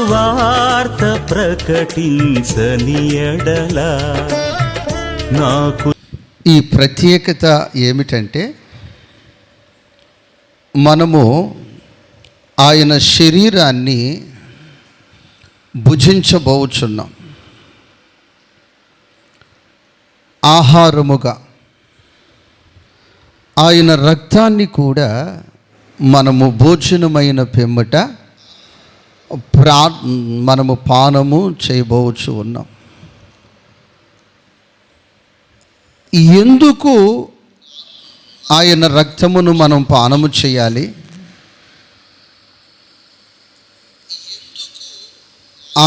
సువార్త ప్రకటించని ఎడల నాకు ఈ ప్రత్యేకత ఏమిటంటే, మనము ఆయన శరీరాన్ని భుజించబోచున్నాం. ఆహారముగా ఆయన రక్తాన్ని కూడా మనము భోజనమైన పిమ్మట మనము పానము చేయబోచు ఉన్నాం. ఎందుకు ఆయన రక్తమును మనం పానము చేయాలి?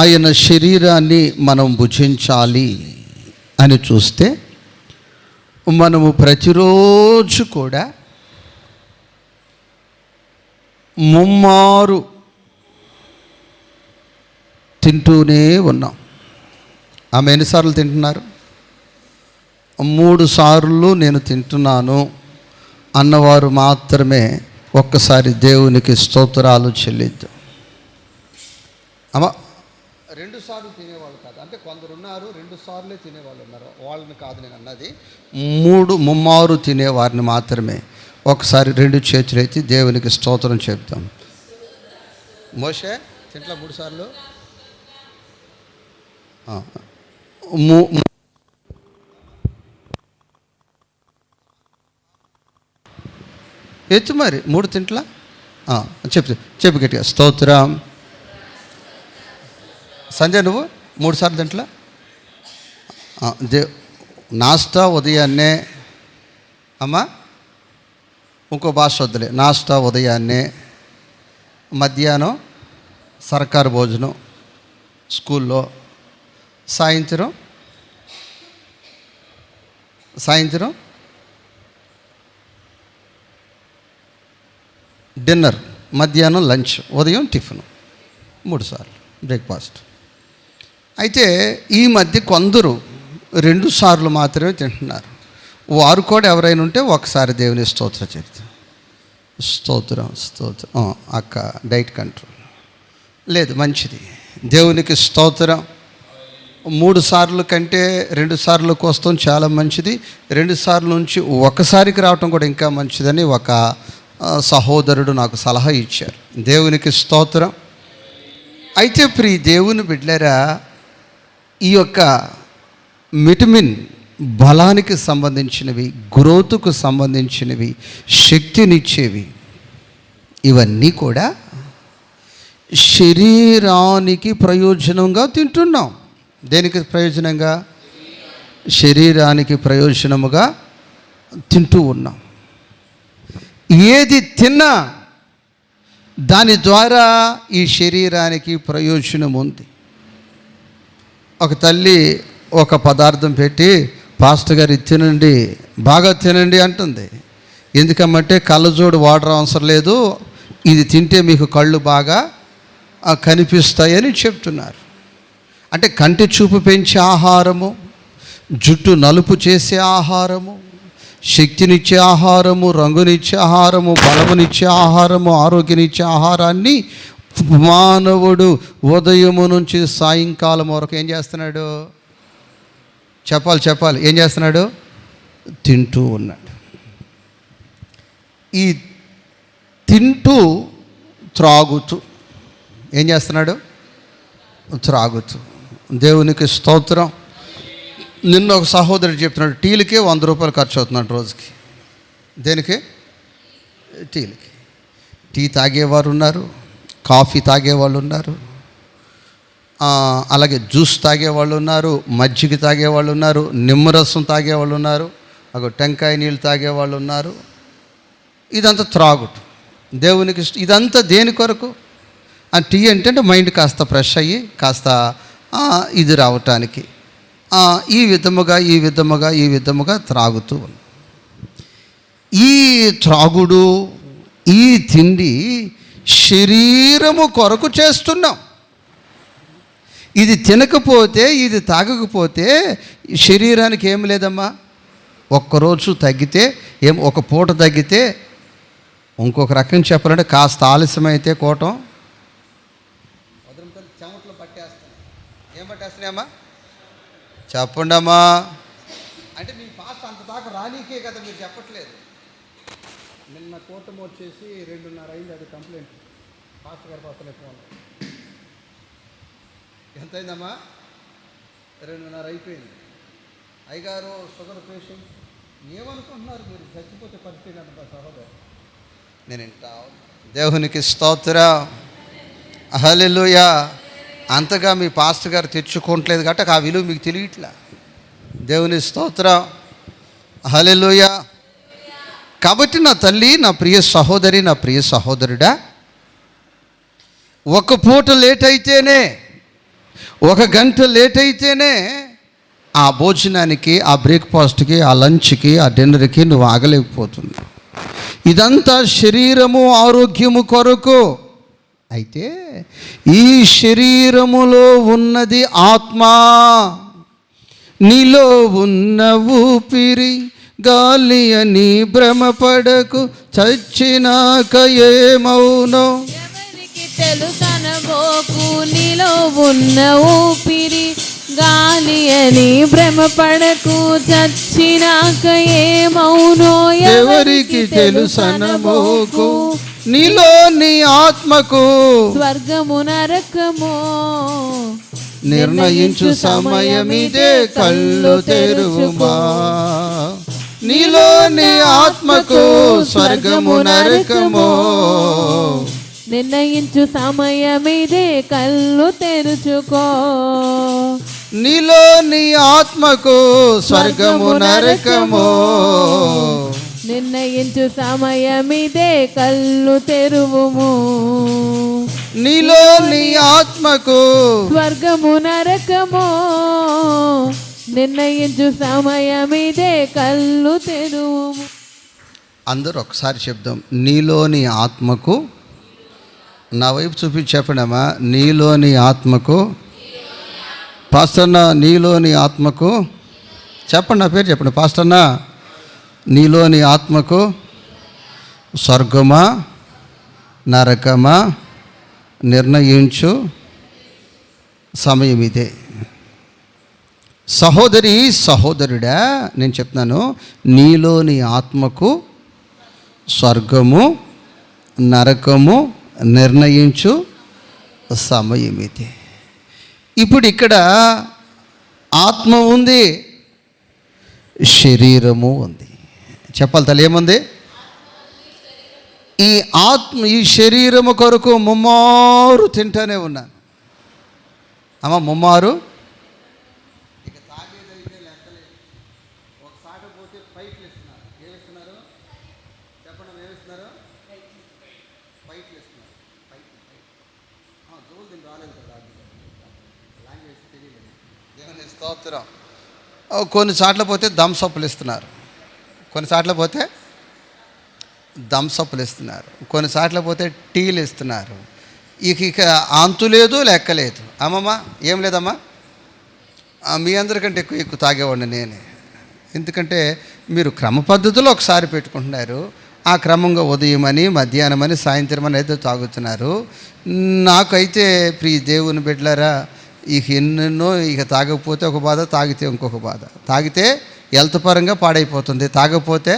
ఆయన శరీరాన్ని మనం భుజించాలి అని చూస్తే, మనము ప్రతిరోజు కూడా ముమ్మారు తింటూనే ఉన్నాం. ఆమె ఎన్నిసార్లు తింటున్నారు? 3 సార్లు నేను తింటున్నాను అన్నవారు మాత్రమే ఒక్కసారి దేవునికి స్తోత్రాలు చెల్లిద్దాం. అమ్మ 2 సార్లు తినేవాళ్ళు కాదు, అంటే కొందరు ఉన్నారు 2 సార్లే తినేవాళ్ళు ఉన్నారు, వాళ్ళని కాదు నేను అన్నది. 3 ముమ్మారు తినేవారిని మాత్రమే ఒకసారి 2 చేతులు ఎత్తి దేవునికి స్తోత్రం చెప్తాం. మోషే తింట్లా 3 సార్లు ఎత్తు మరి 3 తింట్లా చెప్పు గట్టిగా స్తోత్రం. సంజయ్ నువ్వు 3 సార్లు తింట్లా? నాస్తా ఉదయాన్నే, అమ్మా ఇంకో భాష వద్దులే, నాస్తా ఉదయాన్నే, మధ్యాహ్నం సర్కారు భోజనం స్కూల్లో, సాయంత్రం డిన్నర్, మధ్యాహ్నం లంచ్, ఉదయం టిఫిన్, 3 సార్లు బ్రేక్ఫాస్ట్. అయితే ఈ మధ్య కొందరు 2 సార్లు మాత్రమే తింటున్నారు. వారు కూడా ఎవరైనా ఉంటే ఒకసారి దేవుని స్తోత్రం చెప్తాం. స్తోత్రం అక్క డైట్ కంట్రోల్ లేదు, మంచిది, దేవునికి స్తోత్రం. 3 సార్లు కంటే 2 సార్లకు వస్తాం చాలా మంచిది. 2 సార్లు నుంచి ఒకసారికి రావటం కూడా ఇంకా మంచిదని ఒక సహోదరుడు నాకు సలహా ఇచ్చారు. దేవునికి స్తోత్రం. అయితే ప్రియ దేవుని బిడ్డలారా, ఈ యొక్క విటమిన్ బలానికి సంబంధించినవి, గ్రోత్కు సంబంధించినవి, శక్తినిచ్చేవి, ఇవన్నీ కూడా శరీరానికి ప్రయోజనంగా తింటున్నాం. దేనికి ప్రయోజనంగా? శరీరానికి ప్రయోజనముగా తింటూ ఉన్నాం. ఏది తిన్నా దాని ద్వారా ఈ శరీరానికి ప్రయోజనం ఉంది. ఒక తల్లి ఒక పదార్థం పెట్టి, పాస్టర్ గారు తినండి, బాగా తినండి అంటుంది. ఎందుకమ్మంటే కళ్ళజోడు వాడడం అవసరం లేదు, ఇది తింటే మీకు కళ్ళు బాగా కనిపిస్తాయని చెప్తున్నారు. అంటే కంటి చూపు పెంచే ఆహారము, జుట్టు నలుపు చేసే ఆహారము, శక్తినిచ్చే ఆహారము, రంగునిచ్చే ఆహారము, బలమునిచ్చే ఆహారము, ఆరోగ్యనిచ్చే ఆహారాన్ని మానవుడు ఉదయము నుంచి సాయంకాలం వరకు ఏం చేస్తున్నాడు? చెప్పాలి ఏం చేస్తున్నాడు? తింటూ ఉన్నాడు. ఈ తింటూ త్రాగుతూ ఏం చేస్తున్నాడు? త్రాగుతూ. దేవునికి స్తోత్రం. నిన్న ఒక సహోదరుడు చెప్తున్నాడు, టీలకే 100 రూపాయలు ఖర్చు అవుతున్నాడు రోజుకి. దేనికి? టీలకి. టీ తాగేవారు ఉన్నారు, కాఫీ తాగేవాళ్ళు ఉన్నారు, అలాగే జ్యూస్ తాగేవాళ్ళు ఉన్నారు, మజ్జిగ తాగేవాళ్ళు ఉన్నారు, నిమ్మరసం తాగేవాళ్ళు ఉన్నారు, టెంకాయ నీళ్ళు తాగేవాళ్ళు ఉన్నారు. ఇదంతా త్రాగుట. దేవునికి ఇదంతా దేని కొరకు? ఆ టీ అంటే మైండ్ కాస్త ఫ్రెష్ అయ్యి కాస్త ఇది రావటానికి ఈ విధముగా త్రాగుతూ ఉన్నాం. ఈ త్రాగుడు, ఈ తిండి శరీరము కొరకు చేస్తున్నాం. ఇది తినకపోతే, ఇది తాగకపోతే శరీరానికి ఏం లేదమ్మా. ఒక్కరోజు తగ్గితే ఒక పూట తగ్గితే, ఇంకొక రకం చెప్పాలంటే కాస్త ఆలస్యమైతే కోటం చెమట పట్టేస్తున్నాయమ్మా? చెప్పండి అమ్మా. అంటే మీ పాస్ అంత దాకా రానీకే కదా మీరు చెప్పట్లేదు. నిన్న కూటమి వచ్చేసి 2:30 అయింది, అది కంప్లైంట్. పాస్ గారు పాసలే ఫోన్ ఎంత అయిందమ్మా? 2:30 అయిపోయింది. అయ్యగారు షుగర్ పేషెంట్. ఏమనుకుంటున్నారు మీరు? చచ్చిపోతే పరిస్థితి సహోదరు. నేను వింటా. దేవునికి స్తోత్రం, హల్లెలూయా. అంతగా మీ పాస్టర్ గారు తెచ్చుకోవట్లేదు కాబట్టి ఆ విలువ మీకు తెలియట్లా. దేవుని స్తోత్రం, హల్లెలూయా. కాబట్టి నా తల్లి, నా ప్రియ సహోదరి, నా ప్రియ సహోదరుడా, ఒక పూట లేట్ అయితేనే, 1 గంట లేట్ అయితేనే ఆ భోజనానికి, ఆ బ్రేక్ఫాస్ట్కి, ఆ లంచ్కి, ఆ డిన్నర్కి నువ్వు ఆగలేకపోతున్నావు. ఇదంతా శరీరము ఆరోగ్యము కొరకు. అయితే ఈ శరీరములో ఉన్నది ఆత్మ. నీలో ఉన్న ఊపిరి గాలి అని భ్రమపడకు, చచ్చినాక ఏమవునో ఎవరికి తెలుసనబోకు. నీలో ఉన్న ఊపిరి గాలి అని భ్రమపడకు, చచ్చినాక ఏమవునో ఎవరికి తెలుసనబోకు. నీలోని ఆత్మకు స్వర్గము నరకము నిర్ణయించు సమయమిదే, కళ్ళు తెరువుమా. నీలోని ఆత్మకు స్వర్గము నరకము నిర్ణయించు సమయమిదే, కళ్ళు తెరుచుకో. నీలోని ఆత్మకు స్వర్గము నరకము నిర్ణయించు సమయమిదే, కళ్ళు తెరువుము. నీలోని ఆత్మకు స్వర్గము నరకము నిర్ణయించు సమయమిదే, కళ్ళు తెరువుము. అందరూ ఒకసారి చెప్దాం. నీలోని ఆత్మకు, నా వైపు చూపించి చెప్పండమ్మా. నీలోని ఆత్మకు. పాస్టర్న, నీలోని ఆత్మకు చెప్పండి. నా పేరు చెప్పండి. పాస్టర్న, నీలోని ఆత్మకు స్వర్గమా నరకమా నిర్ణయించు సమయం ఇదే. సహోదరి, సహోదరుడా, నేను చెప్తున్నాను, నీలోని ఆత్మకు స్వర్గము నరకము నిర్ణయించు సమయం ఇదే. ఇప్పుడు ఇక్కడ ఆత్మ ఉంది, శరీరము ఉంది. చెప్పాలి తల్లి, ఏముంది? ఈ ఆత్మ, ఈ శరీరము కొరకు ముమ్మారు తింటానే ఉన్నాను అమ్మ. ముమ్మారు ఇక తాగేదైతే లెక్కలేదు. ఒకసారి పోతే పైట్లు ఇస్తున్నారు. ఏమిస్తున్నారు చెప్పండి? ఏమిస్తున్నారు? పైట్లు ఇస్తున్నారు. జోలు దీన్ని రాలేదు కదా, లాంగ్వేజ్ తెలియలేదు. దేవుని స్తోత్రం. కొన్ని చోట్ల పోతే థమ్సప్లు ఇస్తున్నారు, కొన్ని చోట్ల పోతే థమ్సప్లు ఇస్తున్నారు, కొన్ని చోట్ల పోతే టీలు ఇస్తున్నారు. ఇక అంతు లేదు, లెక్కలేదు. అమ్మమ్మ, ఏం లేదమ్మా, మీ అందరికంటే ఎక్కువ తాగేవాడిని నేనే. ఎందుకంటే మీరు క్రమ పద్ధతిలో ఒకసారి పెట్టుకుంటున్నారు, ఆ క్రమంగా ఉదయం అని, మధ్యాహ్నం అని, సాయంత్రం అని అయితే తాగుతున్నారు. నాకైతే ప్రియ దేవుని బిడ్డలారా, ఇక ఎన్నెన్నో, ఇక తాగకపోతే ఒక బాధ, తాగితే ఇంకొక బాధ. తాగితే హెల్త్ పరంగా పాడైపోతుంది, తాగకపోతే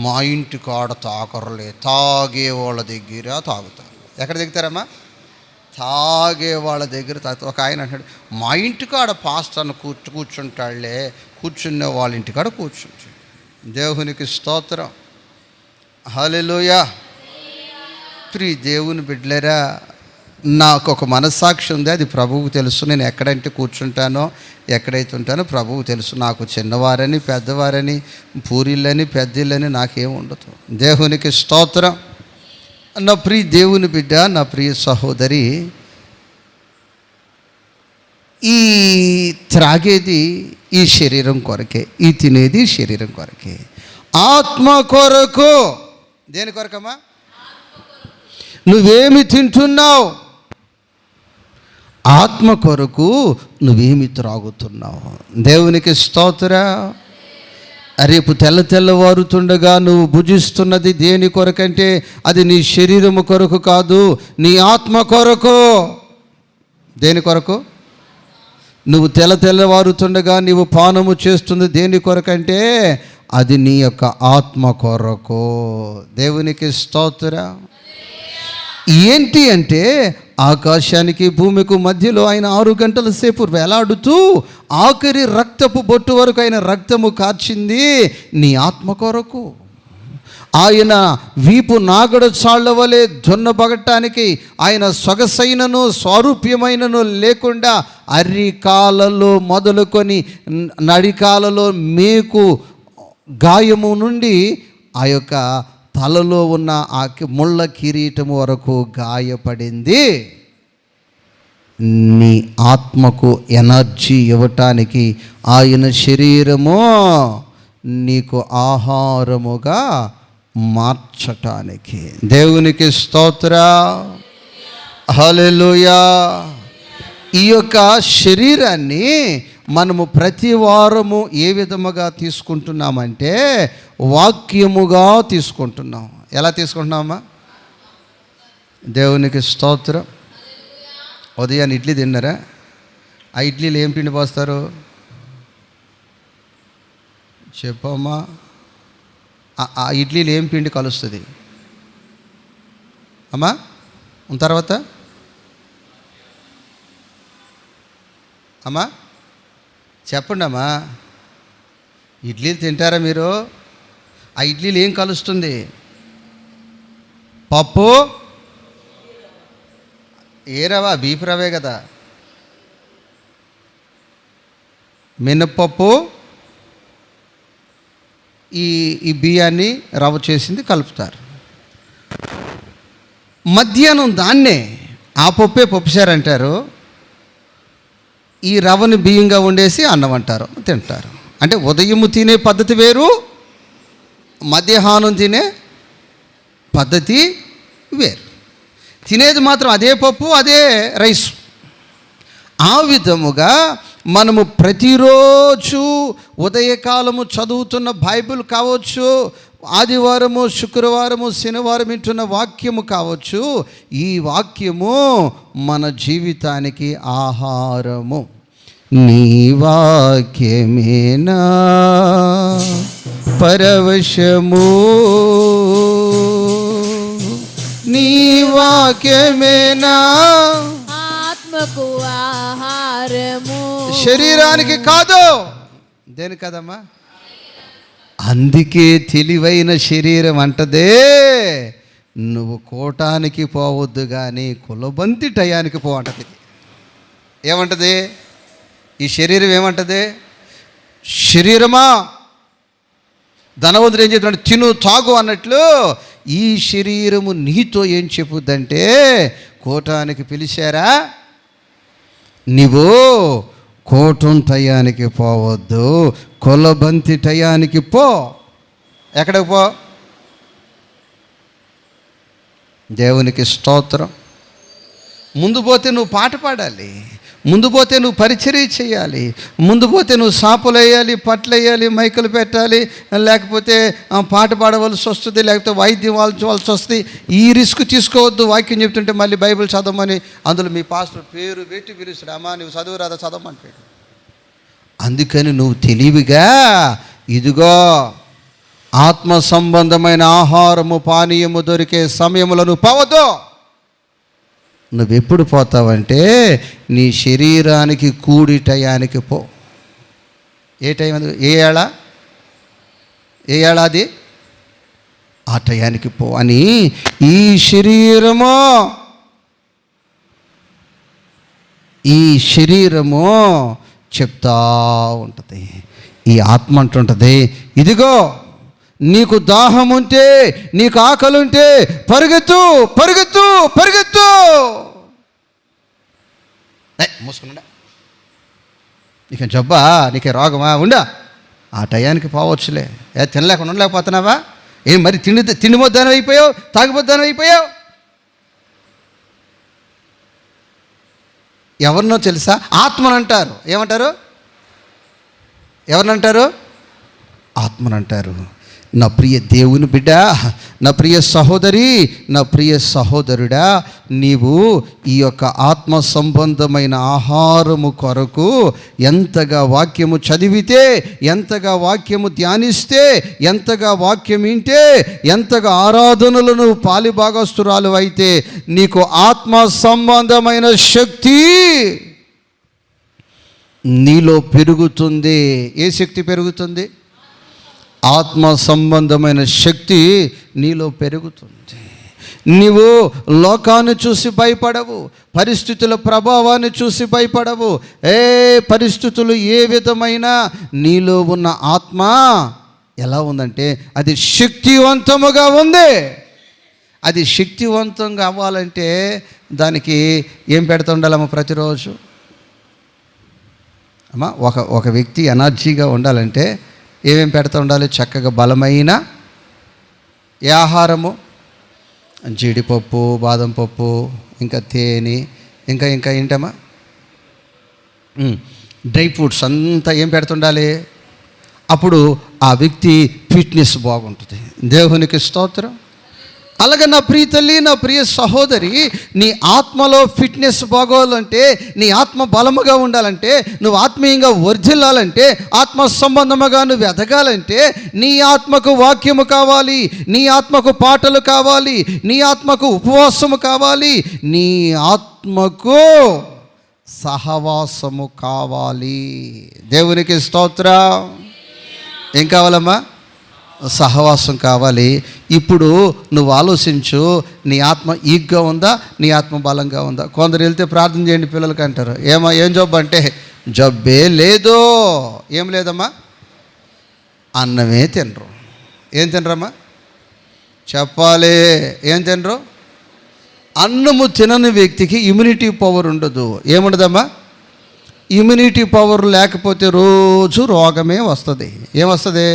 మా ఇంటి కాడ తాకరలే, తాగే వాళ్ళ దగ్గర తాగుతారు. ఎక్కడ దిగుతారమ్మా? తాగే వాళ్ళ దగ్గర తాగుతారు. ఒక ఆయన అంటాడు, మా ఇంటి కాడ పాస్టర్ను కూర్చుంటాడులే, కూర్చునే వాళ్ళ ఇంటికాడ కూర్చుంటాడు. దేవునికి స్తోత్రం, హల్లెలూయా. ప్రియ దేవుని బిడ్డలారా, నాకు ఒక మనస్సాక్షి ఉంది, అది ప్రభువుకు తెలుసు. నేను ఎక్కడంటే కూర్చుంటానో, ఎక్కడైతే ఉంటానో ప్రభువుకు తెలుసు. నాకు చిన్నవారని, పెద్దవారని, పూరిళ్ళని, పెద్దిళ్ళని నాకేం ఉండదు. దేవునికి స్తోత్రం. నా ప్రియ దేవుని బిడ్డ, నా ప్రియ సహోదరి, ఈ త్రాగేది ఈ శరీరం కొరకే, ఈ తినేది శరీరం కొరకే. ఆత్మ కొరకు. దేని కొరకమ్మా? నువ్వేమి తింటున్నావు? ఆత్మ కొరకు నువ్వేమి త్రాగుతున్నావు? దేవునికి స్తోత్రం. రేపు తెల్లవారుతుండగా నువ్వు భుజిస్తున్నది దేని కొరకంటే అది నీ శరీరము కొరకు కాదు, నీ ఆత్మ కొరకు. దేని కొరకు? నువ్వు తెల్లవారుతుండగా నీవు పానము చేస్తుంది దేని కొరకంటే అది నీ యొక్క ఆత్మ కొరకు. దేవునికి స్తోత్రం. ఏంటి అంటే ఆకాశానికి భూమికి మధ్యలో ఆయన 6 గంటల సేపు వేలాడుతూ ఆఖరి రక్తపు బొట్టు వరకు ఆయన రక్తము కార్చింది నీ ఆత్మ కొరకు. ఆయన వీపు నాగడ చాళ్ల వలె దున్నబగటానికి ఆయన సొగసైనను స్వారూప్యమైనను లేకుండా అరికాలలో మొదలుకొని నడికాలలో మేకు గాయము నుండి ఆ యొక్క తలలో ఉన్న ఆ ముళ్ళ కిరీటము వరకు గాయపడింది. నీ ఆత్మకు ఎనర్జీ ఇవ్వటానికి ఆయన శరీరము నీకు ఆహారముగా మార్చటానికి. దేవునికి స్తోత్రం. హల్లెలూయా. ఈ యొక్క శరీరాన్ని మనము ప్రతి వారము ఏ విధముగా తీసుకుంటున్నామంటే వాక్యముగా తీసుకుంటున్నాం. ఎలా తీసుకుంటున్నామా? దేవునికి స్తోత్రం. ఉదయాన్ని ఇడ్లీ తిన్నారా? ఆ ఇడ్లీలు ఏం పిండి పోస్తారు చెప్పమ్మా? ఆ ఇడ్లీలు ఏం పిండి కలుస్తుంది అమ్మా? తర్వాత అమ్మా చెప్పండి అమ్మా, ఇడ్లీలు తింటారా మీరు? ఆ ఇడ్లీలు ఏం కలుస్తుంది? పప్పు. ఏ రవ? బీఫ్ రవే కదా. మినప్పప్పు ఈ బియ్యాన్ని రవ్వ చేసింది కలుపుతారు. మధ్యాహ్నం దాన్నే ఆ పప్పే పప్పుసారు అంటారు, ఈ రవ్వని బియ్యంగా వండేసి అన్నం అంటారు, తింటారు. అంటే ఉదయం తినే పద్ధతి వేరు, మధ్యాహ్నం తినే పద్ధతి వేరు. తినేది మాత్రం అదే పప్పు, అదే రైస్. ఆ విధముగా మనము ప్రతిరోజు ఉదయకాలము చదువుతున్న బైబిల్ కావచ్చు, ఆదివారము శుక్రవారము శనివారం వింటున్న వాక్యము కావచ్చు, ఈ వాక్యము మన జీవితానికి ఆహారము. నీ వాక్యమేనా పరవశము, నీ వాక్యమేనా ఆత్మకు ఆహారము. శరీరానికి కాదు. దేని కదమ్మా? అందుకే తెలివైన శరీరం అంటదే, నువ్వు కోటానికి పోవద్దు కానీ కులబంతి టయానికి పో అంటది. ఏమంటది ఈ శరీరం? ఏమంటది? శరీరమా, ధనవంతుడు ఏం చెప్తున్నాడు? తిను తాగు అన్నట్లు ఈ శరీరము నీతో ఏం చెప్పుద్దంటే, కోటానికి పిలిచారా, నీవు కోటం టయానికి పోవద్దు, కొలబంతి టయానికి పో. ఎక్కడికి పో? దేవునికి స్తోత్రం. ముందు పోతే నువ్వు పాట పాడాలి, ముందు పోతే నువ్వు పరిచర్య చేయాలి, ముందు పోతే నువ్వు సాపులు వేయాలి, పట్లు వేయాలి, మైకులు పెట్టాలి, లేకపోతే పాట పాడవలసి వస్తుంది, లేకపోతే వాయిద్యం వాల్చవలసి వస్తుంది. ఈ రిస్క్ తీసుకోవద్దు. వాక్యం చెప్తుంటే మళ్ళీ బైబిల్ చదవమని అందులో మీ పాస్టర్ పేరు పెట్టి పిలుస్తాడు, అమ్మా నువ్వు చదువురాదా చదవమంటాడు. అందుకని నువ్వు తెలివిగా ఇదిగో ఆత్మ సంబంధమైన ఆహారము పానీయము దొరికే సమయంలో నువ్వు పోవద్దు. నువ్వెప్పుడు పోతావంటే నీ శరీరానికి కూడి టయానికి పో. ఏ టైం అది? ఏ ఏడాది ఆ టయానికి పో అని ఈ శరీరము చెప్తా ఉంటుంది. ఈ ఆత్మ అంటుంటుంది, ఇదిగో నీకు దాహం ఉంటే, నీకు ఆకలి ఉంటే పరిగెత్తు పరిగెత్తు పరిగెత్తు. మూసుకున్నా, నీకే జబ్బా, నీకే రోగమా, ఉండా, ఆ టయానికి పోవచ్చులే. తినలేకుండా ఉండలేకపోతున్నావా? ఏం మరి తిండిపోద్దానం అయిపోయావు, తాగిపోద్దానం అయిపోయావు. ఎవరినో తెలుసా? ఆత్మనంటారు. ఏమంటారు? ఎవరినంటారు? ఆత్మనంటారు. నా ప్రియ దేవుని బిడ్డ, నా ప్రియ సహోదరి, నా ప్రియ సహోదరుడా, నీవు ఈ యొక్క ఆత్మ సంబంధమైన ఆహారము కొరకు ఎంతగా వాక్యము చదివితే, ఎంతగా వాక్యము ధ్యానిస్తే, ఎంతగా వాక్యం వింటే, ఎంతగా ఆరాధనలను పాలిభాగస్తురాలు అయితే నీకు ఆత్మ సంబంధమైన శక్తి నీలో పెరుగుతుంది. ఏ శక్తి పెరుగుతుంది? ఆత్మ సంబంధమైన శక్తి నీలో పెరుగుతుంది. నీవు లోకాన్ని చూసి భయపడవు, పరిస్థితుల ప్రభావాన్ని చూసి భయపడవు. పరిస్థితులు ఏ విధమైన నీలో ఉన్న ఆత్మ ఎలా ఉందంటే అది శక్తివంతముగా ఉంది. అది శక్తివంతంగా అవ్వాలంటే దానికి ఏం పెడుతూ ఉండాలమ్మ? ప్రతిరోజు అమ్మ ఒక వ్యక్తి ఎనర్జీగా ఉండాలంటే ఏమేం పెడుతూ ఉండాలి? చక్కగా బలమైన ఏ ఆహారము? జీడిపప్పు, బాదం పప్పు, ఇంకా తేనె, ఇంకా ఏంటమ్మా డ్రై ఫ్రూట్స్ అంతా ఏం పెడుతుండాలి? అప్పుడు ఆ వ్యక్తి ఫిట్నెస్ బాగుంటుంది. దేవునికి స్తోత్రం. అలాగే నా ప్రియ తల్లి, నా ప్రియ సహోదరి, నీ ఆత్మలో ఫిట్నెస్ బాగోవాలంటే, నీ ఆత్మ బలముగా ఉండాలంటే, నువ్వు ఆత్మీయంగా వర్ధిల్లాలంటే, ఆత్మ సంబంధముగా నువ్వు ఎదగాలంటే నీ ఆత్మకు వాక్యము కావాలి, నీ ఆత్మకు పాటలు కావాలి, నీ ఆత్మకు ఉపవాసము కావాలి, నీ ఆత్మకు సహవాసము కావాలి. దేవునికి స్తోత్రం. ఏం కావాలమ్మా? సహవాసం కావాలి. ఇప్పుడు నువ్వు ఆలోచించు, నీ ఆత్మ ఈగ్గా ఉందా, నీ ఆత్మ బలంగా ఉందా? కొందరు వెళ్తే ప్రార్థన చేయండి పిల్లలకి అంటారు. ఏం జబ్బు అంటే జబ్బే లేదు. ఏం లేదమ్మా? అన్నమే తినరు. ఏం తినరమ్మా? చెప్పాలి. ఏం తినరు? అన్నము తినని వ్యక్తికి ఇమ్యూనిటీ పవర్ ఉండదు. ఏముండదమ్మా? ఇమ్యూనిటీ పవర్ లేకపోతే రోజు రోగమే వస్తుంది. ఏమొస్తుంది?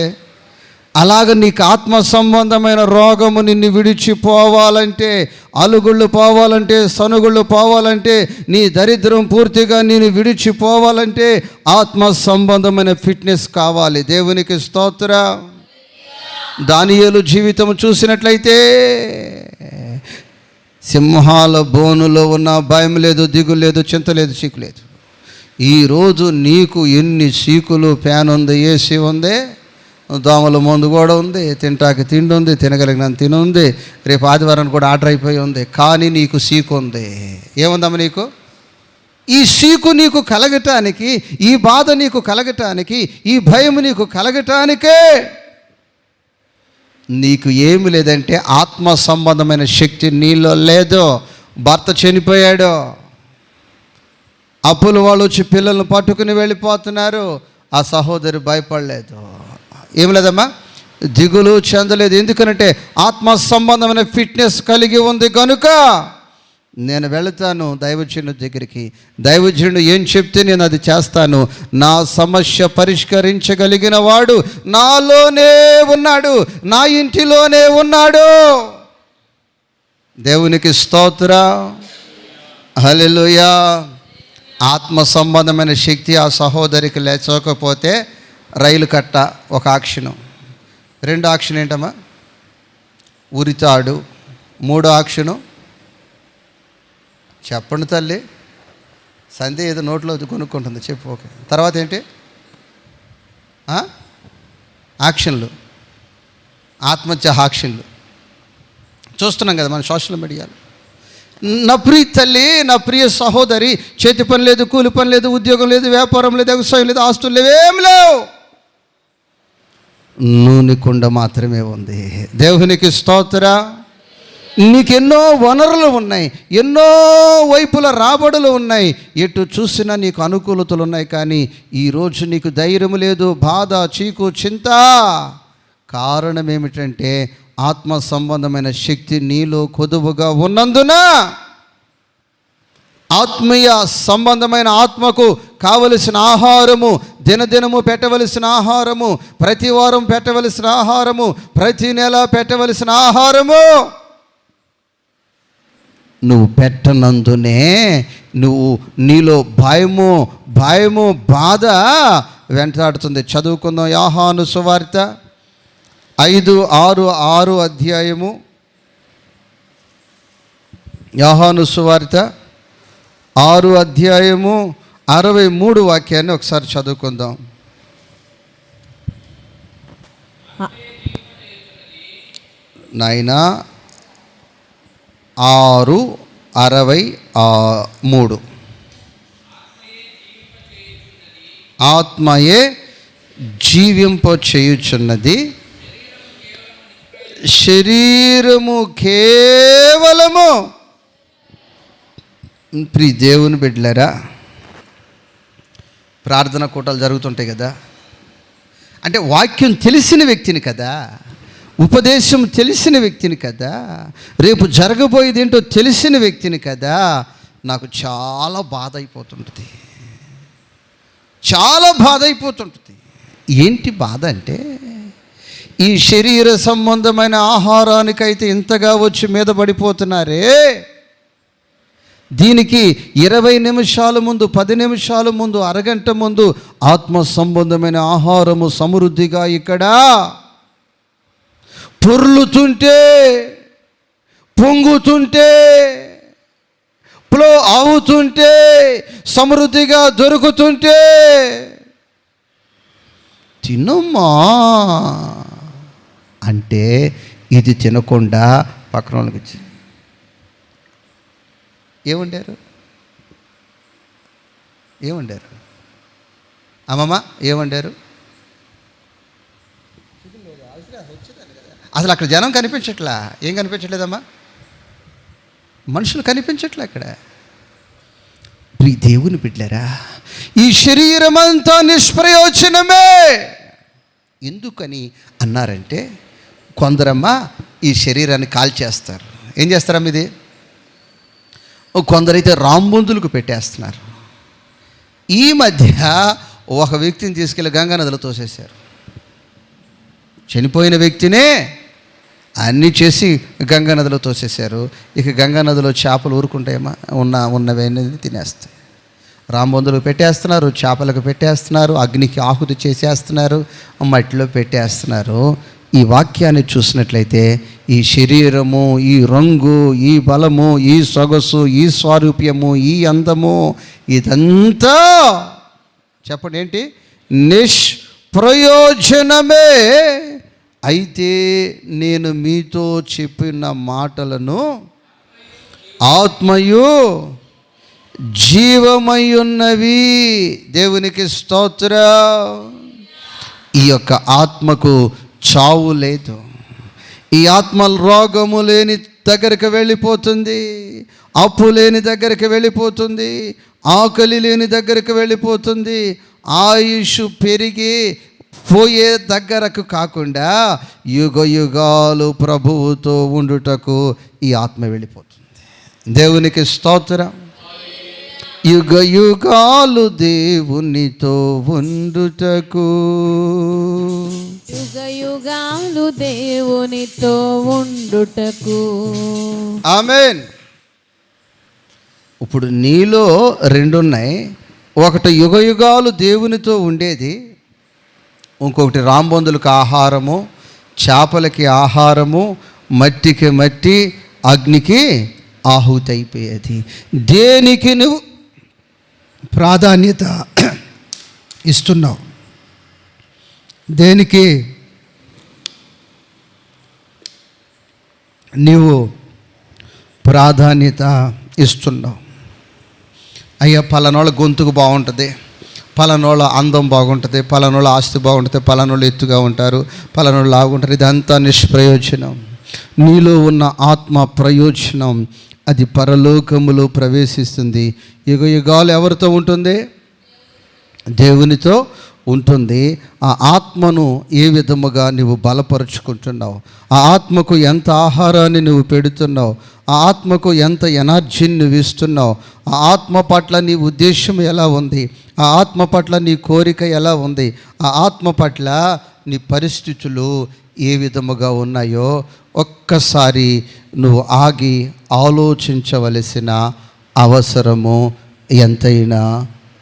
అలాగ నీకు ఆత్మ సంబంధమైన రోగము నిన్ను విడిచిపోవాలంటే, అలుగుళ్ళు పోవాలంటే, సనుగుళ్ళు పోవాలంటే, నీ దరిద్రం పూర్తిగా నేను విడిచిపోవాలంటే ఆత్మ సంబంధమైన ఫిట్నెస్ కావాలి. దేవునికి స్తోత్రం. దానియేలు జీవితం చూసినట్లయితే సింహాల బోనులో ఉన్న భయం లేదు, దిగులు లేదు, చింత లేదు, చీకు లేదు. ఈరోజు నీకు ఎన్ని చీకులు, ఫ్యాన్ ఉంది, ఏసీ ఉంది, దోమల మందు కూడా ఉంది, తింటాకి తిండి ఉంది, తినగలిగినంత తిని ఉంది, రేపు ఆదివారానికి కూడా ఆర్డర్ అయిపోయి ఉంది. కానీ నీకు సీకు ఉంది. ఏముందమ్మా నీకు? ఈ సీకు నీకు కలగటానికి, ఈ బాధ నీకు కలగటానికి, ఈ భయం నీకు కలగటానికే నీకు ఏమి లేదంటే ఆత్మ సంబంధమైన శక్తి నీలో లేదు. భర్త చనిపోయాడు, అప్పులు వాళ్ళు వచ్చి పిల్లలను పట్టుకుని వెళ్ళిపోతున్నారు. ఆ సహోదరి భయపడలేదు. ఏం లేదమ్మా? దిగులు చెందలేదు. ఎందుకనంటే ఆత్మ సంబంధమైన ఫిట్నెస్ కలిగి ఉంది కనుక నేను వెళతాను దైవజనుడి దగ్గరికి, దైవజనుడు ఏం చెప్తే నేను అది చేస్తాను. నా సమస్య పరిష్కరించగలిగిన వాడు నాలోనే ఉన్నాడు, నా ఇంటిలోనే ఉన్నాడు. దేవునికి స్తోత్రం. హల్లెలూయా. ఆత్మ సంబంధమైన శక్తి ఆ సహోదరికి లేచకపోతే రైలు కట్ట ఒక ఆక్షను, 2 ఆక్షన్ ఏంటమ్మా? ఉరితాడు. 3 ఆక్షను చెప్పండి తల్లి. సంధ్య ఏదో నోట్లో కొనుక్కుంటుంది, చెప్పు. ఓకే. తర్వాత ఏంటి? యాక్షన్లు, ఆత్మహత్య యాక్షన్లు చూస్తున్నాం కదా మన సోషల్ మీడియాలో. నా ప్రియ తల్లి, నా ప్రియ సహోదరి, చేతి పని లేదు, కూలి పని లేదు, ఉద్యోగం లేదు, వ్యాపారం లేదు, వ్యవసాయం లేదు, ఆస్తులు లేవు, ఏం లేవు, నూనె కుండ మాత్రమే ఉంది. దేవునికి స్తోత్రం. నీకెన్నో వనరులు ఉన్నాయి, ఎన్నో వైపుల రాబడులు ఉన్నాయి, ఎటు చూసినా నీకు అనుకూలతలు ఉన్నాయి. కానీ ఈరోజు నీకు ధైర్యం లేదు, బాధ, చీకు, చింత. కారణం ఏమిటంటే ఆత్మ సంబంధమైన శక్తి నీలో కొదువుగా ఉన్నందున ఆత్మీయ సంబంధమైన ఆత్మకు కావలసిన ఆహారము, దినదినము పెట్టవలసిన ఆహారము, ప్రతి వారం పెట్టవలసిన ఆహారము, ప్రతి నెల పెట్టవలసిన ఆహారము నువ్వు పెట్టనందునే నీలో భయము బాధ వెంటాడుతుంది. చదువుకుందాం యోహాను సువార్త 6 అధ్యాయము యోహాను సువార్త 6 అధ్యాయము 63 వాక్యాన్ని ఒకసారి చదువుకుందాం. నాయనా 6:63 ఆత్మయే జీవింప చేయుచున్నది, శరీరము కేవలము. ప్రియ దేవుని బిడ్డలారా, ప్రార్థన కూటాలు జరుగుతుంటాయి కదా, అంటే వాక్యం తెలిసిన వ్యక్తిని కదా, ఉపదేశం తెలిసిన వ్యక్తిని కదా, రేపు జరగబోయేది ఏంటో తెలిసిన వ్యక్తిని కదా, నాకు చాలా బాధ అయిపోతుంటుంది, చాలా బాధ అయిపోతుంటుంది. ఏంటి బాధ అంటే, ఈ శరీర సంబంధమైన ఆహారానికైతే ఇంతగా వచ్చి మీద పడిపోతున్నారే, దీనికి 20 నిమిషాల ముందు, 10 నిమిషాల ముందు, అరగంట ముందు ఆత్మ సంబంధమైన ఆహారము సమృద్ధిగా ఇక్కడ పొర్లుతుంటే, పొంగుతుంటే, ఫ్లో అవుతుంటే, సమృద్ధిగా దొరుకుతుంటే తినమ్మా అంటే ఇది తినకుండా పక్కన వాళ్ళకి ఇచ్చి ఏమండారు అమ్మమ్మ, ఏమండారు? అసలు అక్కడ జనం కనిపించట్లా. ఏం కనిపించట్లేదమ్మా? మనుషులు కనిపించట్లే అక్కడ. దేవుని బిడ్డలారా, ఈ శరీరం అంతా నిష్ప్రయోజనమే. ఎందుకని అన్నారంటే, కొందరమ్మా ఈ శరీరాన్ని కాల్చేస్తారు. ఏం చేస్తారమ్మా ఇది? కొందరైతే రాంబొందులకు పెట్టేస్తున్నారు. ఈ మధ్య ఒక వ్యక్తిని తీసుకెళ్ళి గంగా నదిలో తోసేశారు. చనిపోయిన వ్యక్తినే అన్నీ చేసి గంగా నదిలో తోసేశారు. ఇక గంగా నదిలో చేపలు ఊరుకుంటాయేమా? ఉన్నవన్నీ తినేస్తాయి. రాంబొందులు పెట్టేస్తున్నారు, చేపలకు పెట్టేస్తున్నారు, అగ్నికి ఆహుతి చేసేస్తున్నారు, మట్టిలో పెట్టేస్తున్నారు. ఈ వాక్యాన్ని చూసినట్లయితే ఈ శరీరము, ఈ రంగు, ఈ బలము, ఈ సొగసు, ఈ స్వారూప్యము, ఈ అందము, ఇదంతా చెప్పండి ఏంటి? నిష్ప్రయోజనమే. అయితే నేను మీతో చెప్పిన మాటలను ఆత్మయు జీవమయ్యున్నవి. దేవునికి స్తోత్రం. ఈ యొక్క ఆత్మకు చావు లేదు. ఈ ఆత్మ రోగము లేని దగ్గరికి వెళ్ళిపోతుంది, అప్పు లేని దగ్గరికి వెళ్ళిపోతుంది, ఆకలి లేని దగ్గరికి వెళ్ళిపోతుంది, ఆయుష్ పెరిగి పోయే దగ్గరకు కాకుండా యుగ యుగాలు ప్రభువుతో ఉండుటకు ఈ ఆత్మ వెళ్ళిపోతుంది. దేవునికి స్తోత్రం. యుగ యుగాలు దేవునితో ఉండుటకు, యుగ యుగాలు దేవునితో ఉండుటకు. ఆమేన్. ఇప్పుడు నీలో 2 ఉన్నాయి. ఒకటి యుగ యుగాలు దేవునితో ఉండేది, ఇంకొకటి రాంబొందులకు ఆహారము, చేపలకి ఆహారము, మట్టికి మట్టి, అగ్నికి ఆహుతి అయిపోయేది. దేనికి నువ్వు ప్రాధాన్యత ఇస్తున్నావు? దేనికి నీవు ప్రాధాన్యత ఇస్తున్నావు? అయ్యా పలానోళ్ళ గొంతుకు బాగుంటుంది, పలానోళ్ళ అందం బాగుంటుంది, పలానోళ్ళ ఆస్తి బాగుంటుంది, పలానోళ్ళు ఎత్తుగా ఉంటారు, పలానోళ్ళు లాగుంటారు. ఇదంతా నిష్ప్రయోజనం. నీలో ఉన్న ఆత్మ ప్రయోజనం అది పరలోకములో ప్రవేశిస్తుంది. యుగ యుగాలు ఎవరితో ఉంటుంది? దేవునితో ఉంటుంది. ఆ ఆత్మను ఏ విధముగా నువ్వు బలపరుచుకుంటున్నావు? ఆ ఆత్మకు ఎంత ఆహారాన్ని నువ్వు పెడుతున్నావు? ఆ ఆత్మకు ఎంత ఎనర్జీని నువ్వు ఇస్తున్నావు? ఆ ఆత్మ పట్ల నీ ఉద్దేశం ఎలా ఉంది? ఆ ఆత్మ పట్ల నీ కోరిక ఎలా ఉంది? ఆ ఆత్మ పట్ల నీ పరిస్థితులు ఏ విధముగా ఉన్నాయో ఒక్కసారి నువ్వు ఆగి ఆలోచించవలసిన అవసరము ఎంతైనా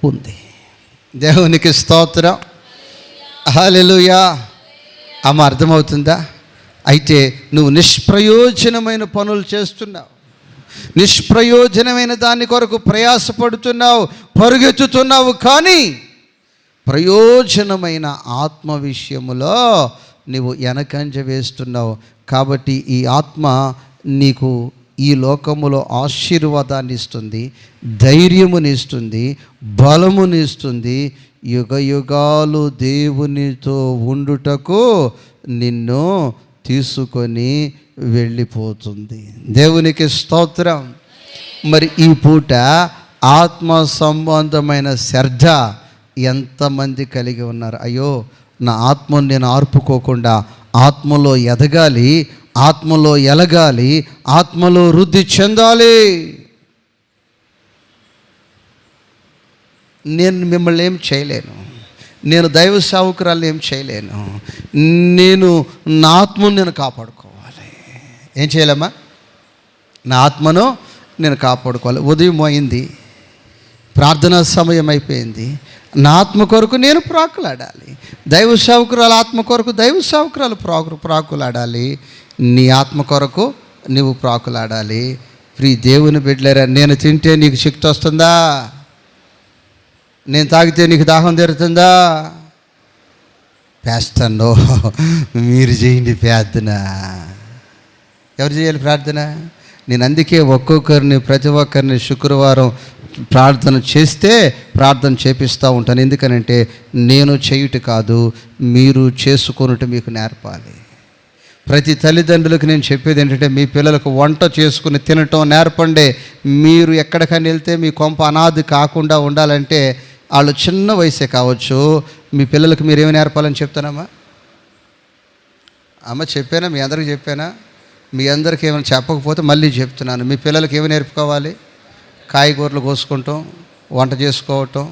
ఉంది. దేవునికి స్తోత్రం. హల్లెలూయా. అమ్మ అర్థమవుతుందా? అయితే నువ్వు నిష్ప్రయోజనమైన పనులు చేస్తున్నావు, నిష్ప్రయోజనమైన దాని కొరకు ప్రయాసపడుతున్నావు, పరుగెత్తుతున్నావు. కానీ ప్రయోజనమైన ఆత్మ విషయములో నువ్వు వెనకంజ వేస్తున్నావు. కాబట్టి ఈ ఆత్మ నీకు ఈ లోకములో ఆశీర్వాదాన్ని ఇస్తుంది, ధైర్యమునిస్తుంది, బలమునిస్తుంది. యుగ యుగాలు దేవునితో ఉండుటకు నిన్ను తీసుకొని వెళ్ళిపోతుంది. దేవునికి స్తోత్రం. మరి ఈ పూట ఆత్మ సంబంధమైన శ్రద్ధ ఎంతమంది కలిగి ఉన్నారు? అయ్యో, నా ఆత్మను నేను ఆర్పుకోకుండా ఆత్మలో ఎదగాలి, ఆత్మలో ఎలగాలి, ఆత్మలో వృద్ధి చెందాలి. నేను మిమ్మల్ని ఏం చేయలేను, నేను దైవ సేవకురాలు ఏం చేయలేను. నేను నా ఆత్మను నేను కాపాడుకోవాలి. ఏం చేయాలమ్మా? నా ఆత్మను నేను కాపాడుకోవాలి. ఉదయం అయింది, ప్రార్థనా సమయం అయిపోయింది, నా ఆత్మ కొరకు నేను ప్రాకులాడాలి. దైవ సేవకురాలు ఆత్మ కొరకు దైవ సేవకురాలు ప్రాకులాడాలి. నీ ఆత్మ కొరకు నువ్వు ప్రాకులాడాలి. ప్రియ దేవుని బిడ్డలారా, నేను తింటే నీకు శక్తి వస్తుందా? నేను తాగితే నీకు దాహం తీరుతుందా? పేస్తాను, మీరు చేయండి ప్రార్థన. ఎవరు చేయాలి ప్రార్థన? నేను అందుకే ప్రతి ఒక్కరిని శుక్రవారం ప్రార్థన చేపిస్తూ ఉంటాను. ఎందుకనంటే నేను చేయుట కాదు, మీరు చేసుకొనుట మీకు నేర్పాలి. ప్రతి తల్లిదండ్రులకు నేను చెప్పేది ఏంటంటే, మీ పిల్లలకు వంట చేసుకుని తినటం నేర్పండి. మీరు ఎక్కడికైనా వెళ్తే మీ కొంప అనాది కాకుండా ఉండాలంటే, వాళ్ళు చిన్న వయసే కావచ్చు, మీ పిల్లలకు మీరు ఏమి నేర్పాలని చెప్తానమ్మా? అమ్మ చెప్పానా? మీ అందరికీ చెప్పానా? మీ అందరికీ ఏమైనా చెప్పకపోతే మళ్ళీ చెప్తున్నాను. మీ పిల్లలకి ఏమి నేర్పుకోవాలి? కాయగూరలు కోసుకుంటాం, వంట చేసుకోవటం,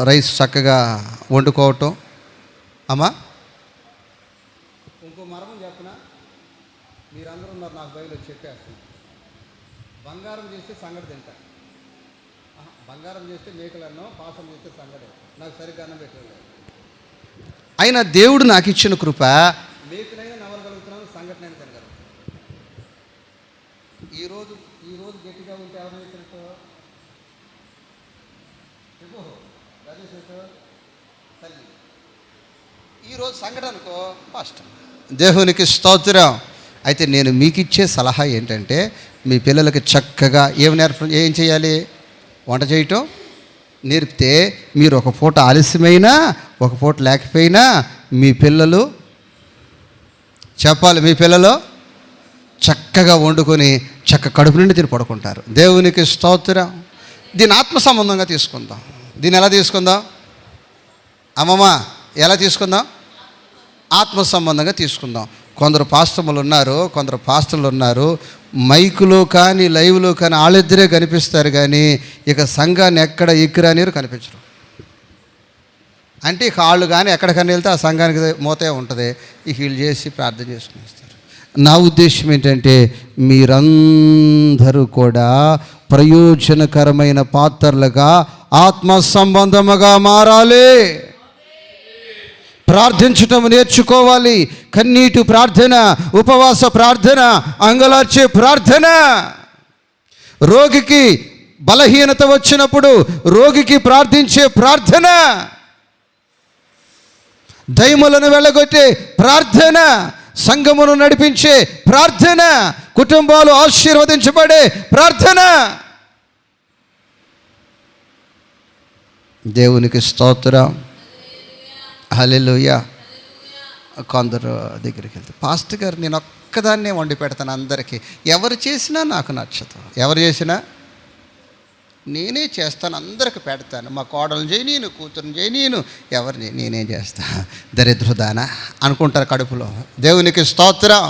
రైస్ చక్కగా వండుకోవటం. అమ్మా ఇంకో మర్మం చెప్పనా? మీరందరూ ఉన్నారు, నాకు బయలు చెప్పేస్తాను. బంగారం చేస్తే సంగటి తింటా, బంగారం చేస్తే మేకలన్నో, పాసం చేస్తే సంగటి. నాకు సరిగ్గా అన్నం పెట్టలేదు. అయినా దేవుడు నాకు ఇచ్చిన కృప, మేకనైనా నవలగలుగుతున్నాను, సంగటినైనా తినగలుగుతాను. ఈరోజు గట్టిగా ఉంటే ఎవరు చేసినట్టు చెప్పు, తల్లి. ఈరోజు సంగటి అనుకో ఫస్ట్. దేవునికి స్తోత్రం. అయితే నేను మీకు ఇచ్చే సలహా ఏంటంటే, మీ పిల్లలకి చక్కగా ఏం చేయాలి? వంట చేయటం నేర్పితే, మీరు ఒక పూట ఆలస్యమైనా ఒక పూట లేకపోయినా మీ పిల్లలు చెప్పాలి, మీ పిల్లలు చక్కగా వండుకొని కడుపు నుండి తిని పడుకుంటారు. దేవునికి స్తోత్రం. దీన్ని ఆత్మ సంబంధంగా తీసుకుందాం. దీన్ని ఎలా తీసుకుందాం అమ్మమ్మ? ఎలా తీసుకుందాం? ఆత్మ సంబంధంగా తీసుకుందాం. కొందరు పాస్టర్లు ఉన్నారు, మైకులో కానీ లైవ్లో కానీ వాళ్ళిద్దరే కనిపిస్తారు, కానీ ఇక సంఘాన్ని ఎక్కడ ఎక్కిరానిరు కనిపించరు. అంటే ఇక వాళ్ళు కానీ ఎక్కడికన్నా వెళ్తే ఆ సంఘానికి మోతే ఉంటుంది. ఇక వీళ్ళు చేసి ప్రార్థన చేసుకునేస్తారు. నా ఉద్దేశం ఏంటంటే, మీరందరూ కూడా ప్రయోజనకరమైన పాత్రలుగా ఆత్మ సంబంధముగా మారాలి. ప్రార్థించటం నేర్చుకోవాలి. కన్నీటి ప్రార్థన, ఉపవాస ప్రార్థన, అంగలార్చే ప్రార్థన. రోగికి బలహీనత వచ్చినప్పుడు రోగికి ప్రార్థించే ప్రార్థన, దైములను వెళ్ళగొట్టే ప్రార్థన, సంఘమును నడిపించే ప్రార్థన, కుటుంబాలు ఆశీర్వదించబడే ప్రార్థన. దేవునికి స్తోత్రం. హల్లెలూయా. కొందరు దగ్గరికి వెళ్తే, పాస్టర్ గారు నేను ఒక్కదాన్నే వండి పెడతాను అందరికీ, ఎవరు చేసినా నాకు నచ్చదు. ఎవరు చేసినా నేనే చేస్తాను, అందరికి పెడతాను. మా కోడలు చేయి, నేను కూతురుని చేయి, నేనేం చేస్తా, దరిద్రదానా అనుకుంటారు కడుపులో. దేవునికి స్తోత్రం.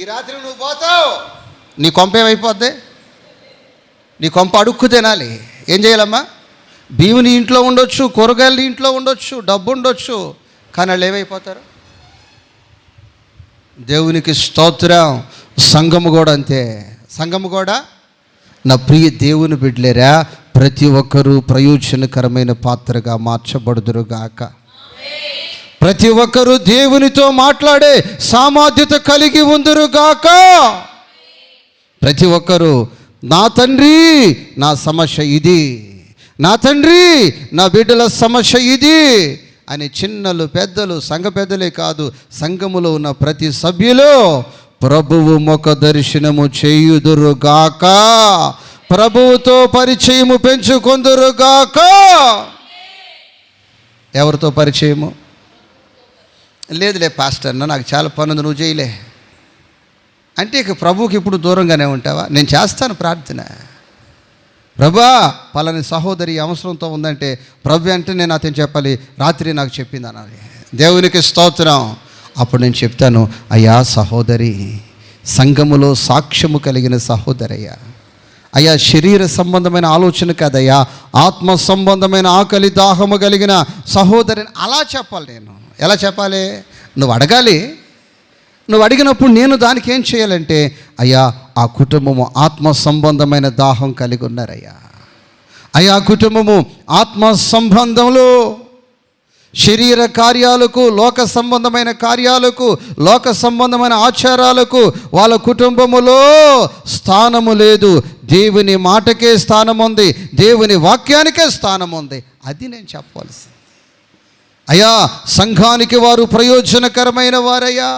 ఈ రాత్రి నువ్వు పోతావు, నీ కొంప ఏమైపోద్ది? నీ కొంప అడుక్కు తినాలి. ఏం చేయాలమ్మా? బియ్యం నీ ఇంట్లో ఉండొచ్చు, కూరగాయలు నీ ఇంట్లో ఉండొచ్చు, డబ్బు ఉండొచ్చు, కానీ వాళ్ళు ఏమైపోతారు? దేవునికి స్తోత్రం. సంఘము కూడా అంతే. సంఘము కూడా నా ప్రియ దేవుని బిడ్డలేరా, ప్రతి ఒక్కరూ ప్రయోజనకరమైన పాత్రగా మార్చబడుదురుగాక. ప్రతి ఒక్కరూ దేవునితో మాట్లాడే సామర్థ్యత కలిగి ఉందురుగాక. ప్రతి ఒక్కరూ నా తండ్రి నా సమస్య ఇది, నా తండ్రి నా బిడ్డల సమస్య ఇది అని చిన్నలు పెద్దలు, సంఘ పెద్దలే కాదు, సంఘములో ఉన్న ప్రతి సభ్యులు ప్రభువు ముఖ దర్శనము చేయుదురుగాక, ప్రభువుతో పరిచయము పెంచుకొందురుగాక. ఎవరితో పరిచయము? లేదులే పాస్టర్, నాకు చాలా పనుంది, నువ్వు చేయలే అంటే ఇక ప్రభువుకి ఇప్పుడు దూరంగానే ఉంటావా? నేను చేస్తాను ప్రార్థన. ప్రభా పలాని సహోదరి అవసరంతో ఉందంటే ప్రభు అంటే నేను అతను చెప్పాలి, రాత్రి నాకు చెప్పింది అనాలి. దేవునికి స్తోత్రం. అప్పుడు నేను చెప్తాను, అయ్యా సహోదరి, సంఘములో సాక్ష్యము కలిగిన సహోదరయ్యా, అయ్యా శరీర సంబంధమైన ఆలోచన కాదయ్యా, ఆత్మ సంబంధమైన ఆకలి దాహము కలిగిన సహోదరిని అలా చెప్పాలి. నేను ఎలా చెప్పాలి? నువ్వు అడగాలి. నువ్వు అడిగినప్పుడు నేను దానికి ఏం చేయాలంటే, అయ్యా ఆ కుటుంబము ఆత్మ సంబంధమైన దాహం కలిగి ఉన్నారయ్యా, అయ్యా కుటుంబము ఆత్మ సంబంధంలో శరీర కార్యాలకు, లోక సంబంధమైన కార్యాలకు, లోక సంబంధమైన ఆచారాలకు వాళ్ళ కుటుంబములో స్థానము లేదు. దేవుని మాటకే స్థానం ఉంది, దేవుని వాక్యానికే స్థానం ఉంది. అది నేను చెప్పాల్సి. అయ్యా సంఘానికి వారు ప్రయోజనకరమైన వారయ్యా,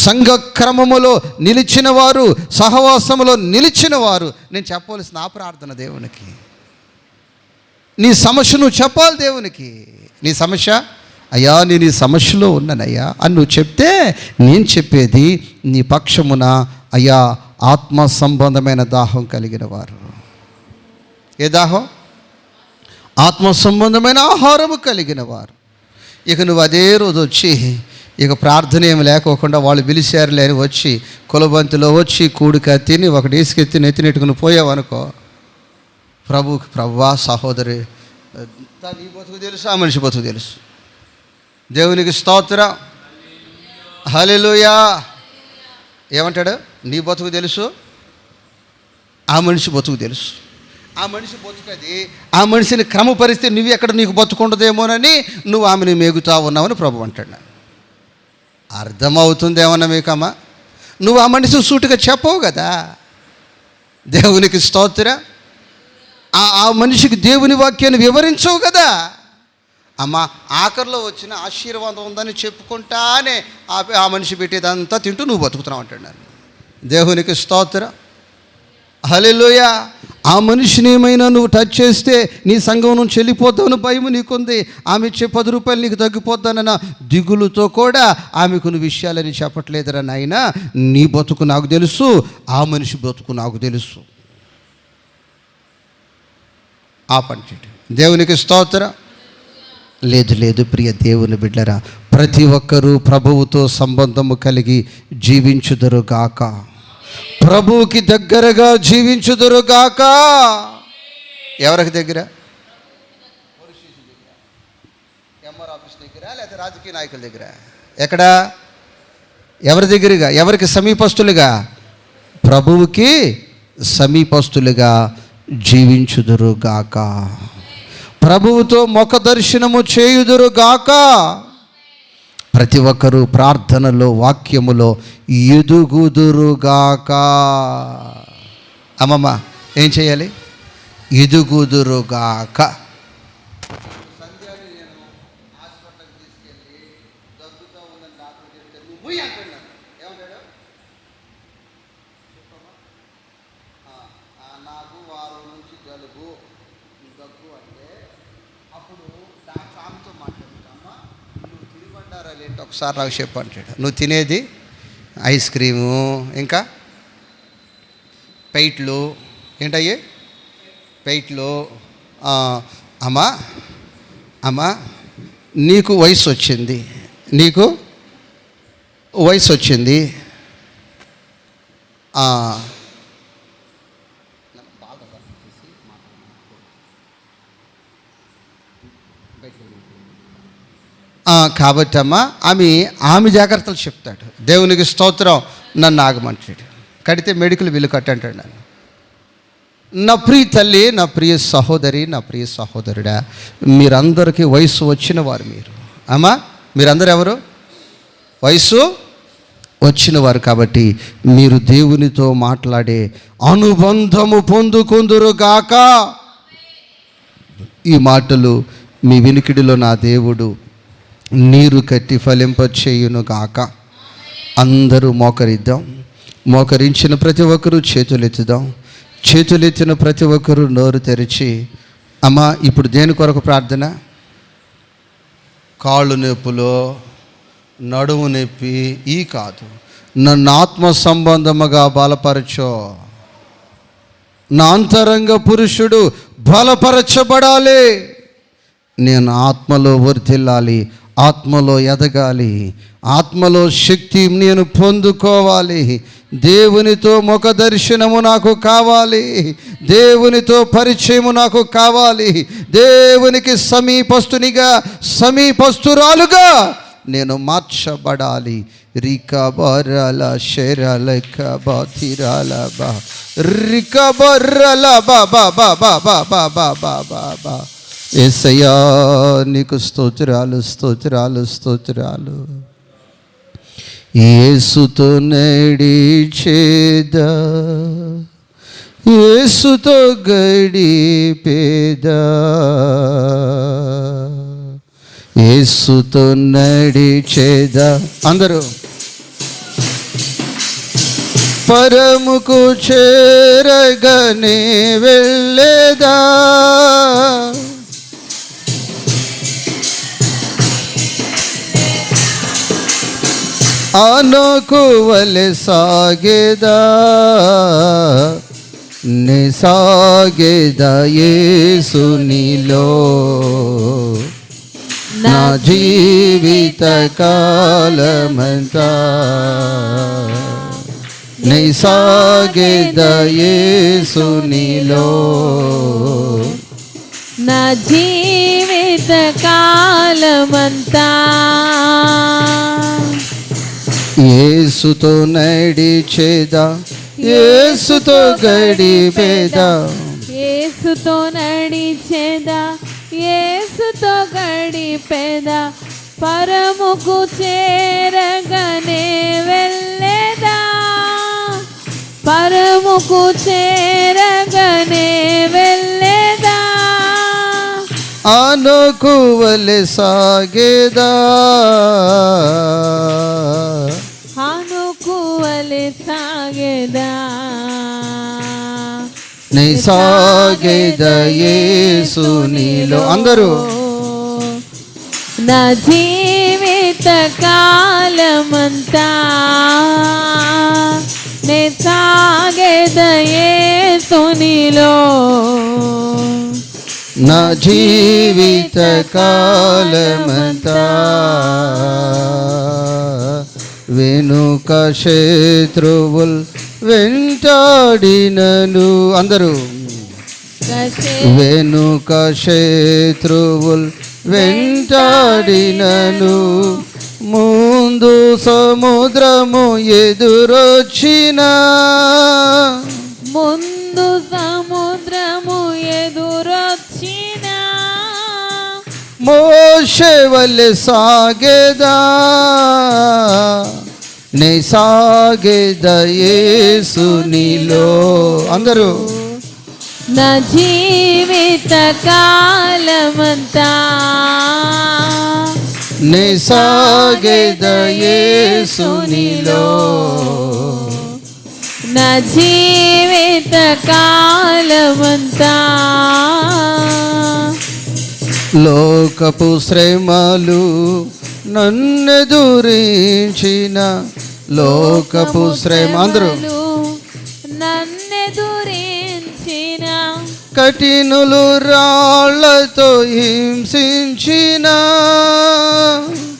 సంఘ క్రమములో నిలిచిన వారు, సహవాసములో నిలిచిన వారు. నేను చెప్పవలసిన ఆ ప్రార్థన దేవునికి. నీ సమస్య నువ్వు చెప్పాలి దేవునికి. నీ సమస్య, అయ్యా నేను ఈ సమస్యలో ఉన్నానయ్యా అని నువ్వు చెప్తే, నేను చెప్పేది నీ పక్షమున అయ్యా ఆత్మ సంబంధమైన దాహం కలిగిన వారు. ఏ దాహం? ఆత్మ సంబంధమైన ఆహారము కలిగిన వారు. ఇక నువ్వు అదే రోజు వచ్చి ఇక ప్రార్థన ఏమి లేకోకుండా వాళ్ళు పిలిచారు లేని వచ్చి కులబంతిలో వచ్చి కూడిక తిని ఒకటి ఇసుకెత్తి నెత్తినెట్టుకుని పోయావనుకో, ప్రభువా సహోదరి నీ బతుకు తెలుసు, ఆ మనిషి బతుకు తెలుసు. దేవునికి స్తోత్రం, హల్లెలూయా. ఏమంటాడు? నీ బతుకు తెలుసు, ఆ మనిషి బతుకు తెలుసు. ఆ మనిషి బతుకది, ఆ మనిషిని క్రమపరిస్తే నువ్వు ఎక్కడ నీకు బతుకుండదేమోనని నువ్వు ఆమెను మేగుతా ఉన్నావని ప్రభు అంటాడు. అర్థమవుతుందేమన్నా మీకమ్మా? నువ్వు ఆ మనిషి సూటిగా చెప్పవు కదా. దేవునికి స్తోత్రం. ఆ మనిషికి దేవుని వాక్యాన్ని వివరించవు కదా. అమ్మ ఆఖరిలో వచ్చిన ఆశీర్వాదం ఉందని చెప్పుకుంటానే ఆ మనిషి పెట్టేదంతా తింటూ నువ్వు బతుకుతున్నావు అంటాడు. దేవునికి స్తోత్రం, హల్లెలూయా. ఆ మనిషిని ఏమైనా నువ్వు టచ్ చేస్తే నీ సంఘం నుంచి వెళ్ళిపోతావును భయం నీకుంది. ఆమె ఇచ్చే 10 రూపాయలు నీకు తగ్గిపోతానన్న దిగులుతో కూడా ఆమెకు నువ్వు విషయాలని చెప్పట్లేదురా నాయన. నీ బతుకు నాకు తెలుసు, ఆ మనిషి బతుకు నాకు తెలుసు. ఆ పని చేయటం. దేవునికి స్తోత్రం. లేదు ప్రియ దేవుని బిడ్డరా, ప్రతి ఒక్కరూ ప్రభువుతో సంబంధము కలిగి జీవించుదురుగాక, ప్రభువుకి దగ్గరగా జీవించుదురుగాక. ఎవరికి దగ్గర? ఎంఆర్ ఆఫీస్ దగ్గర, లేకపోతే రాజకీయ నాయకుల దగ్గర? ఎక్కడ? ఎవరి దగ్గరగా? ఎవరికి సమీపస్తులుగా? ప్రభువుకి సమీపస్తులుగా జీవించుదురుగాక, ప్రభువుతో ముఖ దర్శనము చేయుదురుగాక. ప్రతి ఒక్కరూ ప్రార్థనలో, వాక్యములో ఎదుగుదురుగాక. అమ్మమ్మ ఏం చేయాలి? ఎదుగుదురుగాక. సంధ్యాన్ని నేను హాస్పిటల్కి తీసుకెళ్ళి దగ్గుతూ ఉందని డాక్టర్ చెప్తే నువ్వు అంటున్నాను. ఏమంటాడు? నాకు వారం నుంచి జలుబు దగ్గు అంటే అప్పుడు డాక్టర్ ఆమెతో మాట్లాడుతామా, నువ్వు తిరిగిపడ్డారా ఏంటి ఒకసారి నాకు చెప్పు అంటాడు. నువ్వు తినేది ఐస్ క్రీము, ఇంకా పెయిట్లు, ఏంటయ్యి పెయిట్లు. అమ్మా నీకు వయసు వచ్చింది, నీకు వయసు వచ్చింది. కాబట్టి అమ్మ ఆమె జాగ్రత్తలు చెప్తాడు. దేవునికి స్తోత్రం. నన్ను ఆగమంటాడు. కడితే మెడికల్ బిల్లు కట్టంటాడు. నన్ను, నా ప్రియ తల్లి, నా ప్రియ సహోదరి, నా ప్రియ సహోదరుడా, మీరందరికీ వయసు వచ్చిన వారు. అమ్మా మీరందరూ ఎవరు? వయసు వచ్చిన వారు. కాబట్టి మీరు దేవునితో మాట్లాడే అనుబంధము పొందుకుందురుగాక. ఈ మాటలు మీ వినికిడిలో నా దేవుడు నీరు కట్టి ఫలింపచేయునుగాక. అందరూ మోకరిద్దాం. మోకరించిన ప్రతి ఒక్కరూ చేతులెత్తుదాం. చేతులెత్తిన ప్రతి ఒక్కరూ నోరు తెరిచి, అమ్మా ఇప్పుడు దేని కొరకు ప్రార్థన? కాళ్ళు నొప్పులో, నడుము నొప్పి ఈ కాదు, నన్ను ఆత్మ సంబంధముగా బలపరచో. నా అంతరంగ పురుషుడు బలపరచబడాలి. నేను ఆత్మలో వర్ధిల్లాలి, ఆత్మలో ఎదగాలి, ఆత్మలో శక్తి నేను పొందుకోవాలి. దేవునితో ముఖ దర్శనము నాకు కావాలి, దేవునితో పరిచయము నాకు కావాలి, దేవునికి సమీపస్తురాలుగా నేను మార్చబడాలి. రికబరల శరల కబతిరల బా రికబరల బాబా బాబా బాబా బాబా బాబా. యేసయ్యా నీకు స్తోత్రాలు స్తోత్రాలు స్తోత్రాలు. యేసుతో నడిచేదా, యేసుతో గడిపేదా, యేసుతో నడిచేదా. అందరూ పరముకు చేరగనే వెళ్ళేదా, ఆనోకు వలె సాగేదా, నే సాగేదా యేసునిలో నా జీవిత కాలమంతా. నే సాగేదా యేసునిలో నా జీవిత కాలమంతా. యేసుతో నడిచేదా, యేసుతో గడిపేదా, యేసుతో నడిచేదా, యేసుతో గడిపేదా, పరముకు చేరగనే వెళ్ళేదా, పరముకు చేరగనే వెళ్ళేదా, ఆనోకు వలె సాగేదా, ఆనోకు వలె సాగేదా, నే సాగేదా యేసునిలో. అందరూ నా జీవిత కాలమంతా నే సాగేదా యేసునిలో, నా జీవిత కాలమంతా. వెనుక శత్రువుల్ వెంటాడినను. అందరూ వెనుక శత్రువుల్ వెంటాడినను, ముందు సముద్రము ఎదురొచ్చిన, ముందు సముద్రము ఎదురొచ్చిన, మోషే వలె సాగేదా, నే సాగేదా యేసునిలో. అందరూ నా జీవిత కాలమంతా నే సాగేదా యేసునిలో, నా జీవిత కాలమంతా. లోకపు శ్రమలు నన్నెదురించిన, లోకపు శ్రమ. అందరూ నన్నెదురించిన, కఠినులు రాళ్లతో హింసించిన,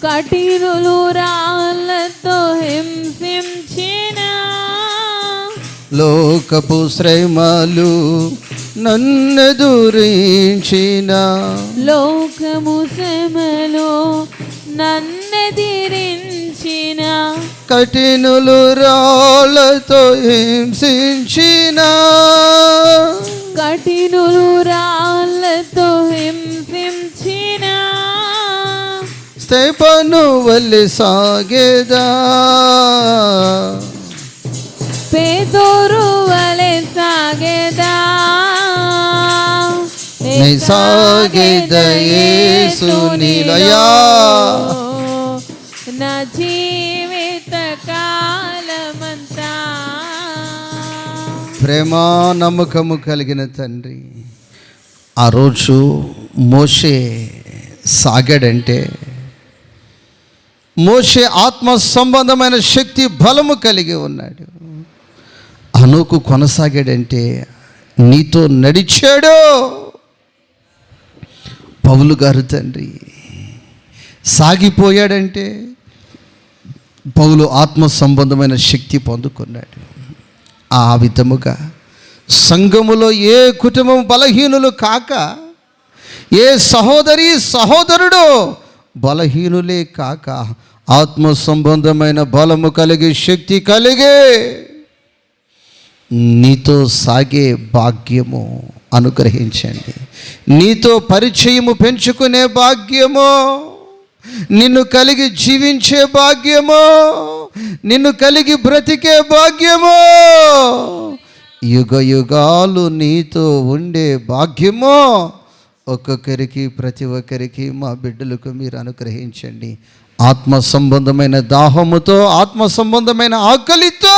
కఠినులు రాళ్ళతో హింసించిన, లోకపు శ్రమలు నన్నెదురించిన, లోకము శ్రమలో నన్నెదిరించిన, కఠినులు రాళ్లతో హింసించిన, కఠినులు రాళ్ళతో హింసించిన, స్తెఫను వలె సాగేదా, పేతురు వలె సాగేదా, నే సాగేదా యేసు నీలయా. నా జీవిత కాలమంతా. ప్రేమ నమ్మకము కలిగిన తండ్రి, ఆ రోజు మోషే సాగాడంటే మోషే ఆత్మ సంబంధమైన శక్తి బలము కలిగి ఉన్నాడు. హనోకు కొనసాగాడంటే నీతో నడిచాడు. పౌలు గారు తండ్రి సాగిపోయాడంటే పౌలు ఆత్మ సంబంధమైన శక్తి పొందుకున్నాడు. ఆ విధముగా సంఘములో ఏ కుటుంబం బలహీనులు కాక, ఏ సహోదరి సహోదరుడు బలహీనులే కాక, ఆత్మ సంబంధమైన బలము కలిగి శక్తి కలిగి నీతో సాగే భాగ్యము అనుగ్రహించండి. నీతో పరిచయము పెంచుకునే భాగ్యము, నిన్ను కలిగి జీవించే భాగ్యము, నిన్ను కలిగి బ్రతికే భాగ్యము, యుగ యుగాలు నీతో ఉండే భాగ్యము ఒక్కొక్కరికి, ప్రతి ఒక్కరికి మా బిడ్డలకు మీరు అనుగ్రహించండి. ఆత్మ సంబంధమైన దాహముతో, ఆత్మ సంబంధమైన ఆకలితో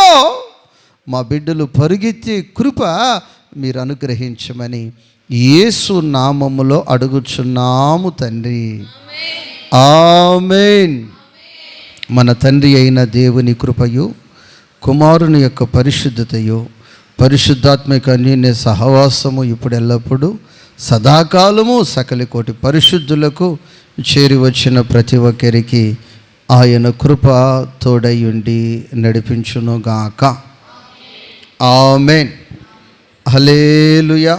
మా బిడ్డలు పరుగెత్తే కృప మీరు అనుగ్రహించమని యేసు నామములో అడుగుచున్నాము తండ్రి. ఆమేన్. మన తండ్రి అయిన దేవుని కృపయు, కుమారుని యొక్క పరిశుద్ధతయు, పరిశుద్ధాత్మిక అన్యోన్య సహవాసము ఇప్పుడు ఎల్లప్పుడూ సదాకాలము సకల కోటి పరిశుద్ధులకు చేరి వచ్చిన ప్రతి ఒక్కరికి ఆయన కృప తోడయుండి నడిపించునుగాక. ఆమేన్. హల్లెలూయా.